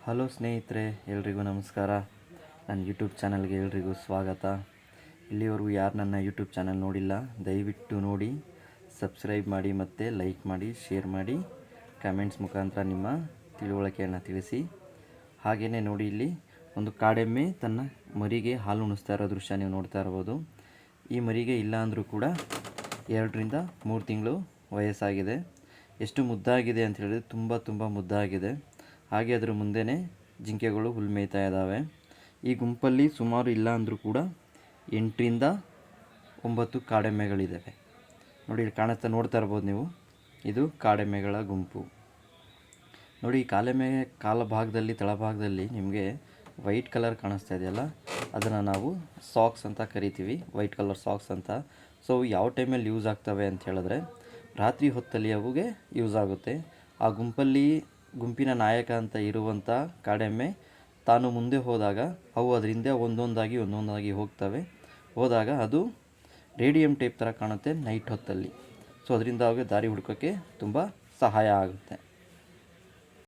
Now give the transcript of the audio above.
Hello ಸ್ನೇಹಿತರೆ, ಎಲ್ರಿಗೂ ನಮಸ್ಕಾರ. ನನ್ನ ಯೂಟ್ಯೂಬ್ ಚಾನಲ್ಗೆ ಎಲ್ರಿಗೂ ಸ್ವಾಗತ. ಇಲ್ಲಿವರೆಗೂ ಯಾರು ನನ್ನ ಯೂಟ್ಯೂಬ್ ಚಾನಲ್ ನೋಡಿಲ್ಲ, ದಯವಿಟ್ಟು ನೋಡಿ, ಸಬ್ಸ್ಕ್ರೈಬ್ ಮಾಡಿ ಮತ್ತು ಲೈಕ್ ಮಾಡಿ, ಶೇರ್ ಮಾಡಿ, ಕಮೆಂಟ್ಸ್ ಮುಖಾಂತರ ನಿಮ್ಮ ತಿಳುವಳಿಕೆಯನ್ನು ತಿಳಿಸಿ. ಹಾಗೆಯೇ ನೋಡಿ, ಇಲ್ಲಿ ಒಂದು ಕಾಡೆಮ್ಮೆ ತನ್ನ ಮರಿಗೆ ಹಾಲು ಉಣಿಸ್ತಾ ಇರೋ ದೃಶ್ಯ ನೀವು ನೋಡ್ತಾ ಇರ್ಬೋದು. ಈ ಮರಿಗೆ ಇಲ್ಲ ಅಂದರೂ ಕೂಡ 2ರಿಂದ 3 ತಿಂಗಳು ವಯಸ್ಸಾಗಿದೆ. ಎಷ್ಟು ಮುದ್ದಾಗಿದೆ ಅಂತ ಹೇಳಿದ್ರೆ ತುಂಬ ಮುದ್ದಾಗಿದೆ. ಹಾಗೆ ಅದರ ಮುಂದೆನೇ ಜಿಂಕೆಗಳು ಹುಲ್ಲು ಮೇಯ್ತಾ ಇದ್ದಾವೆ. ಈ ಗುಂಪಲ್ಲಿ ಸುಮಾರು ಇಲ್ಲ ಅಂದರೂ ಕೂಡ 8ರಿಂದ 9 ಕಾಡೆಮ್ಮೆಗಳಿದ್ದಾವೆ. ನೋಡಿ, ಇಲ್ಲಿ ನೋಡ್ತಾ ಇರ್ಬೋದು ನೀವು, ಇದು ಕಾಡೆಮ್ಮೆಗಳ ಗುಂಪು. ನೋಡಿ, ಈ ಕಾಲೆಮ್ಮೆ ಭಾಗದಲ್ಲಿ ತಳಭಾಗದಲ್ಲಿ ನಿಮಗೆ ವೈಟ್ ಕಲರ್ ಕಾಣಿಸ್ತಾ ಇದೆಯಲ್ಲ, ಅದನ್ನು ನಾವು ಸಾಕ್ಸ್ ಅಂತ ಕರಿತೀವಿ, ವೈಟ್ ಕಲರ್ ಸಾಕ್ಸ್ ಅಂತ. ಸೊ ಯಾವ ಟೈಮಲ್ಲಿ ಯೂಸ್ ಆಗ್ತವೆ ಅಂತ ಹೇಳಿದ್ರೆ, ರಾತ್ರಿ ಹೊತ್ತಲ್ಲಿ ಅವುಗೆ ಯೂಸ್ ಆಗುತ್ತೆ. ಆ ಗುಂಪಿನ ನಾಯಕ ಅಂತ ಇರುವಂಥ ಕಾಡೆಮ್ಮೆ ತಾನು ಮುಂದೆ ಹೋದಾಗ ಅವು ಅದರ ಹಿಂದೆ ಒಂದೊಂದಾಗಿ ಹೋದಾಗ ಅದು ರೇಡಿಯಂ ಟೇಪ್ ಥರ ಕಾಣುತ್ತೆ ನೈಟ್ ಹೊತ್ತಲ್ಲಿ. ಸೊ ಅದರಿಂದ ಅವಾಗ ದಾರಿ ಹುಡ್ಕೋಕ್ಕೆ ತುಂಬ ಸಹಾಯ ಆಗುತ್ತೆ.